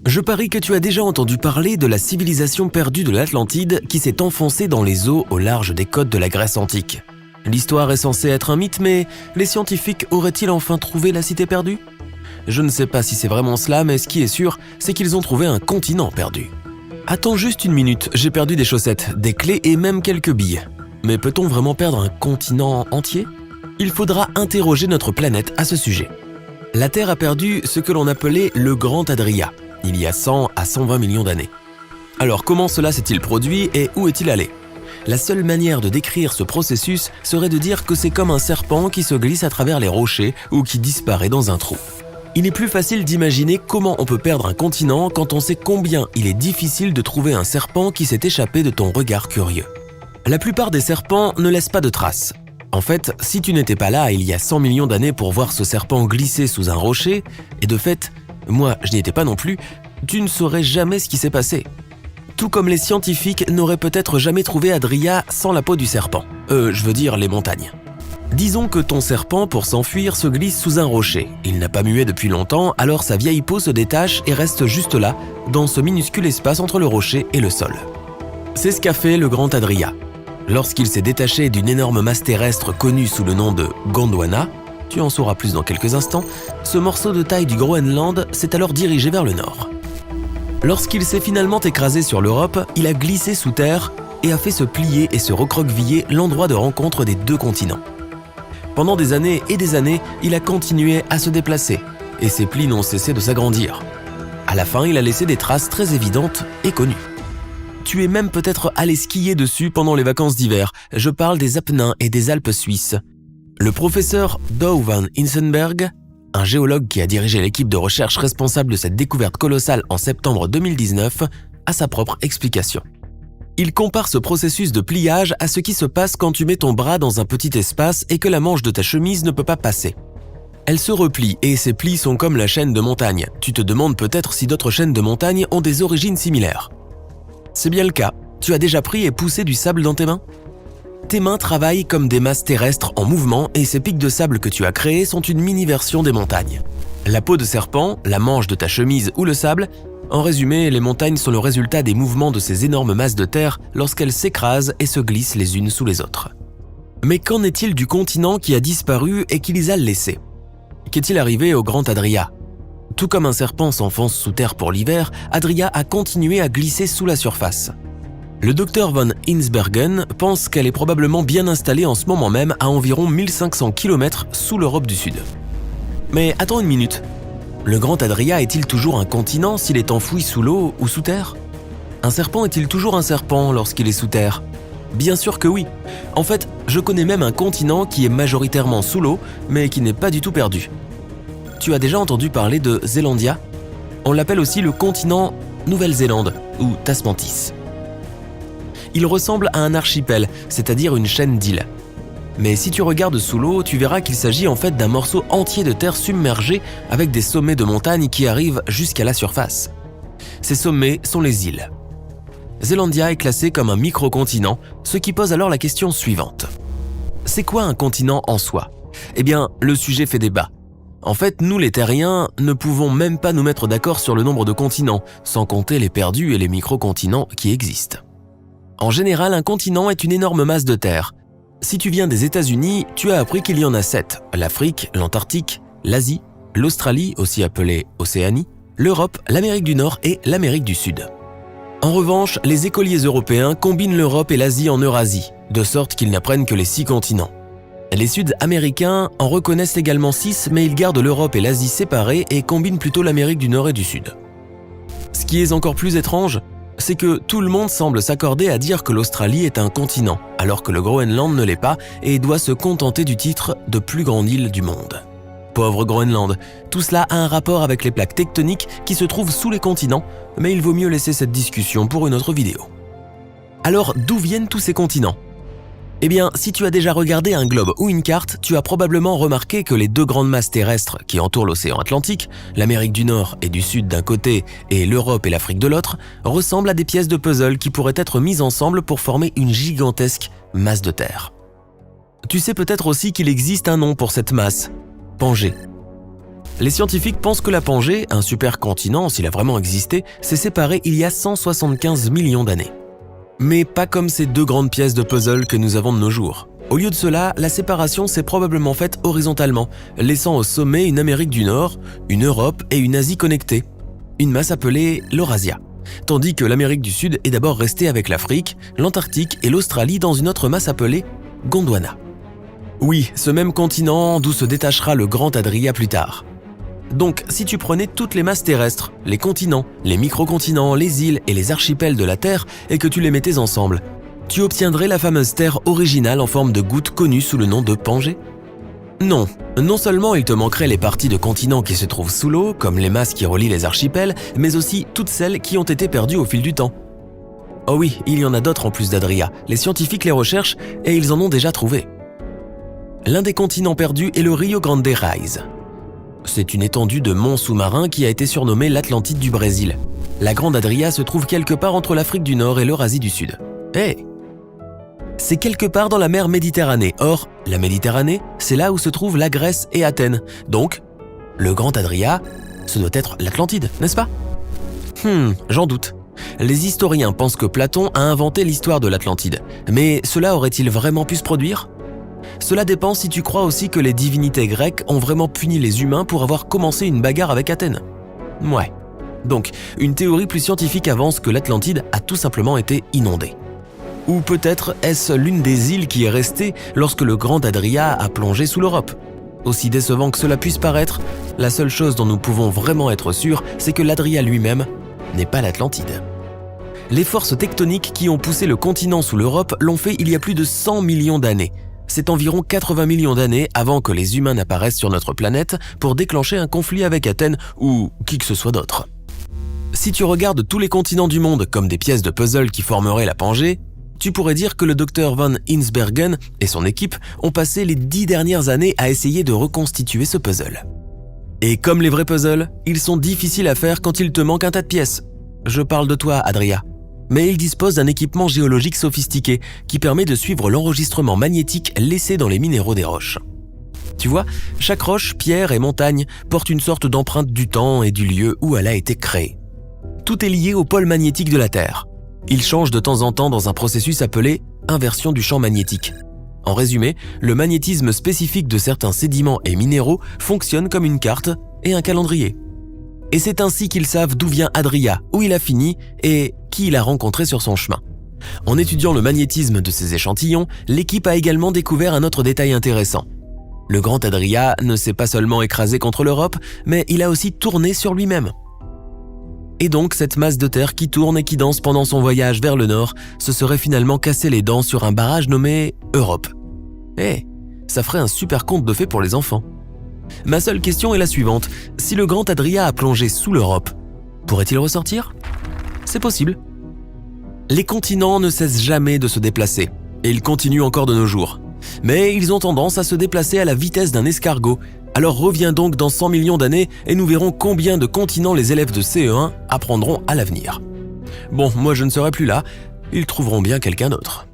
Je parie que tu as déjà entendu parler de la civilisation perdue de l'Atlantide qui s'est enfoncée dans les eaux au large des côtes de la Grèce antique. L'histoire est censée être un mythe, mais les scientifiques auraient-ils enfin trouvé la cité perdue ? Je ne sais pas si c'est vraiment cela, mais ce qui est sûr, c'est qu'ils ont trouvé un continent perdu. Attends juste une minute, j'ai perdu des chaussettes, des clés et même quelques billes. Mais peut-on vraiment perdre un continent entier ? Il faudra interroger notre planète à ce sujet. La Terre a perdu ce que l'on appelait le Grand Adria, il y a 100 à 120 millions d'années. Alors comment cela s'est-il produit et où est-il allé ? La seule manière de décrire ce processus serait de dire que c'est comme un serpent qui se glisse à travers les rochers ou qui disparaît dans un trou. Il est plus facile d'imaginer comment on peut perdre un continent quand on sait combien il est difficile de trouver un serpent qui s'est échappé de ton regard curieux. La plupart des serpents ne laissent pas de traces. En fait, si tu n'étais pas là il y a 100 millions d'années pour voir ce serpent glisser sous un rocher, et de fait, moi je n'y étais pas non plus, tu ne saurais jamais ce qui s'est passé. Tout comme les scientifiques n'auraient peut-être jamais trouvé Adria sans la peau du serpent. Je veux dire les montagnes. Disons que ton serpent, pour s'enfuir, se glisse sous un rocher. Il n'a pas mué depuis longtemps, alors sa vieille peau se détache et reste juste là, dans ce minuscule espace entre le rocher et le sol. C'est ce qu'a fait le Grand Adria. Lorsqu'il s'est détaché d'une énorme masse terrestre connue sous le nom de Gondwana, tu en sauras plus dans quelques instants, ce morceau de taille du Groenland s'est alors dirigé vers le nord. Lorsqu'il s'est finalement écrasé sur l'Europe, il a glissé sous terre et a fait se plier et se recroqueviller l'endroit de rencontre des deux continents. Pendant des années et des années, il a continué à se déplacer et ses plis n'ont cessé de s'agrandir. À la fin, il a laissé des traces très évidentes et connues. Tu es même peut-être allé skier dessus pendant les vacances d'hiver. Je parle des Apennins et des Alpes suisses. Le professeur Douwe van Insenberg, un géologue qui a dirigé l'équipe de recherche responsable de cette découverte colossale en septembre 2019, a sa propre explication. Il compare ce processus de pliage à ce qui se passe quand tu mets ton bras dans un petit espace et que la manche de ta chemise ne peut pas passer. Elle se replie et ces plis sont comme la chaîne de montagne. Tu te demandes peut-être si d'autres chaînes de montagne ont des origines similaires. C'est bien le cas. Tu as déjà pris et poussé du sable dans tes mains ? Tes mains travaillent comme des masses terrestres en mouvement et ces pics de sable que tu as créés sont une mini-version des montagnes. La peau de serpent, la manche de ta chemise ou le sable, en résumé, les montagnes sont le résultat des mouvements de ces énormes masses de terre lorsqu'elles s'écrasent et se glissent les unes sous les autres. Mais qu'en est-il du continent qui a disparu et qui les a laissés ? Qu'est-il arrivé au Grand Adria ? Tout comme un serpent s'enfonce sous terre pour l'hiver, Adria a continué à glisser sous la surface. Le docteur von Insbergen pense qu'elle est probablement bien installée en ce moment même à environ 1500 km sous l'Europe du Sud. Mais attends une minute. Le Grand Adria est-il toujours un continent s'il est enfoui sous l'eau ou sous terre ? Un serpent est-il toujours un serpent lorsqu'il est sous terre ? Bien sûr que oui. En fait, je connais même un continent qui est majoritairement sous l'eau, mais qui n'est pas du tout perdu. Tu as déjà entendu parler de Zélandia ? On l'appelle aussi le continent Nouvelle-Zélande ou Tasmantis. Il ressemble à un archipel, c'est-à-dire une chaîne d'îles. Mais si tu regardes sous l'eau, tu verras qu'il s'agit en fait d'un morceau entier de terre submergé avec des sommets de montagnes qui arrivent jusqu'à la surface. Ces sommets sont les îles. Zélandia est classé comme un microcontinent, ce qui pose alors la question suivante. C'est quoi un continent en soi ? Eh bien, le sujet fait débat. En fait, nous les terriens ne pouvons même pas nous mettre d'accord sur le nombre de continents, sans compter les perdus et les microcontinents qui existent. En général, un continent est une énorme masse de terre. Si tu viens des États-Unis, tu as appris qu'il y en a 7. L'Afrique, l'Antarctique, l'Asie, l'Australie, aussi appelée Océanie, l'Europe, l'Amérique du Nord et l'Amérique du Sud. En revanche, les écoliers européens combinent l'Europe et l'Asie en Eurasie, de sorte qu'ils n'apprennent que les 6 continents. Les Sud-Américains en reconnaissent également 6, mais ils gardent l'Europe et l'Asie séparées et combinent plutôt l'Amérique du Nord et du Sud. Ce qui est encore plus étrange, c'est que tout le monde semble s'accorder à dire que l'Australie est un continent, alors que le Groenland ne l'est pas et doit se contenter du titre de plus grande île du monde. Pauvre Groenland, tout cela a un rapport avec les plaques tectoniques qui se trouvent sous les continents, mais il vaut mieux laisser cette discussion pour une autre vidéo. Alors, d'où viennent tous ces continents ? Eh bien, si tu as déjà regardé un globe ou une carte, tu as probablement remarqué que les deux grandes masses terrestres qui entourent l'océan Atlantique, l'Amérique du Nord et du Sud d'un côté et l'Europe et l'Afrique de l'autre, ressemblent à des pièces de puzzle qui pourraient être mises ensemble pour former une gigantesque masse de terre. Tu sais peut-être aussi qu'il existe un nom pour cette masse, Pangée. Les scientifiques pensent que la Pangée, un supercontinent s'il a vraiment existé, s'est séparé il y a 175 millions d'années. Mais pas comme ces deux grandes pièces de puzzle que nous avons de nos jours. Au lieu de cela, la séparation s'est probablement faite horizontalement, laissant au sommet une Amérique du Nord, une Europe et une Asie connectées, une masse appelée l'Eurasia, tandis que l'Amérique du Sud est d'abord restée avec l'Afrique, l'Antarctique et l'Australie dans une autre masse appelée Gondwana. Oui, ce même continent d'où se détachera le Grand Adria plus tard. Donc, si tu prenais toutes les masses terrestres, les continents, les microcontinents, les îles et les archipels de la Terre et que tu les mettais ensemble, tu obtiendrais la fameuse Terre originale en forme de goutte connue sous le nom de Pangée? Non, non seulement il te manquerait les parties de continents qui se trouvent sous l'eau, comme les masses qui relient les archipels, mais aussi toutes celles qui ont été perdues au fil du temps. Oh oui, il y en a d'autres en plus d'Adria, les scientifiques les recherchent et ils en ont déjà trouvé. L'un des continents perdus est le Rio Grande Rise. C'est une étendue de monts sous-marins qui a été surnommée l'Atlantide du Brésil. La Grande Adria se trouve quelque part entre l'Afrique du Nord et l'Eurasie du Sud. C'est quelque part dans la mer Méditerranée. Or, la Méditerranée, c'est là où se trouvent la Grèce et Athènes. Donc, le Grand Adria, ce doit être l'Atlantide, n'est-ce pas? J'en doute. Les historiens pensent que Platon a inventé l'histoire de l'Atlantide. Mais cela aurait-il vraiment pu se produire? Cela dépend si tu crois aussi que les divinités grecques ont vraiment puni les humains pour avoir commencé une bagarre avec Athènes. Ouais. Donc, une théorie plus scientifique avance que l'Atlantide a tout simplement été inondée. Ou peut-être est-ce l'une des îles qui est restée lorsque le Grand Adria a plongé sous l'Europe. Aussi décevant que cela puisse paraître, la seule chose dont nous pouvons vraiment être sûrs, c'est que l'Adria lui-même n'est pas l'Atlantide. Les forces tectoniques qui ont poussé le continent sous l'Europe l'ont fait il y a plus de 100 millions d'années. C'est environ 80 millions d'années avant que les humains n'apparaissent sur notre planète pour déclencher un conflit avec Athènes ou qui que ce soit d'autre. Si tu regardes tous les continents du monde comme des pièces de puzzle qui formeraient la Pangée, tu pourrais dire que le docteur Van Insbergen et son équipe ont passé les 10 dernières années à essayer de reconstituer ce puzzle. Et comme les vrais puzzles, ils sont difficiles à faire quand il te manque un tas de pièces. Je parle de toi, Adria. Mais il dispose d'un équipement géologique sophistiqué qui permet de suivre l'enregistrement magnétique laissé dans les minéraux des roches. Tu vois, chaque roche, pierre et montagne porte une sorte d'empreinte du temps et du lieu où elle a été créée. Tout est lié au pôle magnétique de la Terre. Il change de temps en temps dans un processus appelé inversion du champ magnétique. En résumé, le magnétisme spécifique de certains sédiments et minéraux fonctionne comme une carte et un calendrier. Et c'est ainsi qu'ils savent d'où vient Adria, où il a fini et qui il a rencontré sur son chemin. En étudiant le magnétisme de ces échantillons, l'équipe a également découvert un autre détail intéressant. Le Grand Adria ne s'est pas seulement écrasé contre l'Europe, mais il a aussi tourné sur lui-même. Et donc cette masse de terre qui tourne et qui danse pendant son voyage vers le nord se serait finalement cassé les dents sur un barrage nommé Europe. Ça ferait un super conte de fées pour les enfants. Ma seule question est la suivante. Si le Grand Adria a plongé sous l'Europe, pourrait-il ressortir? C'est possible. Les continents ne cessent jamais de se déplacer, et ils continuent encore de nos jours. Mais ils ont tendance à se déplacer à la vitesse d'un escargot. Alors reviens donc dans 100 millions d'années et nous verrons combien de continents les élèves de CE1 apprendront à l'avenir. Bon, moi je ne serai plus là, ils trouveront bien quelqu'un d'autre.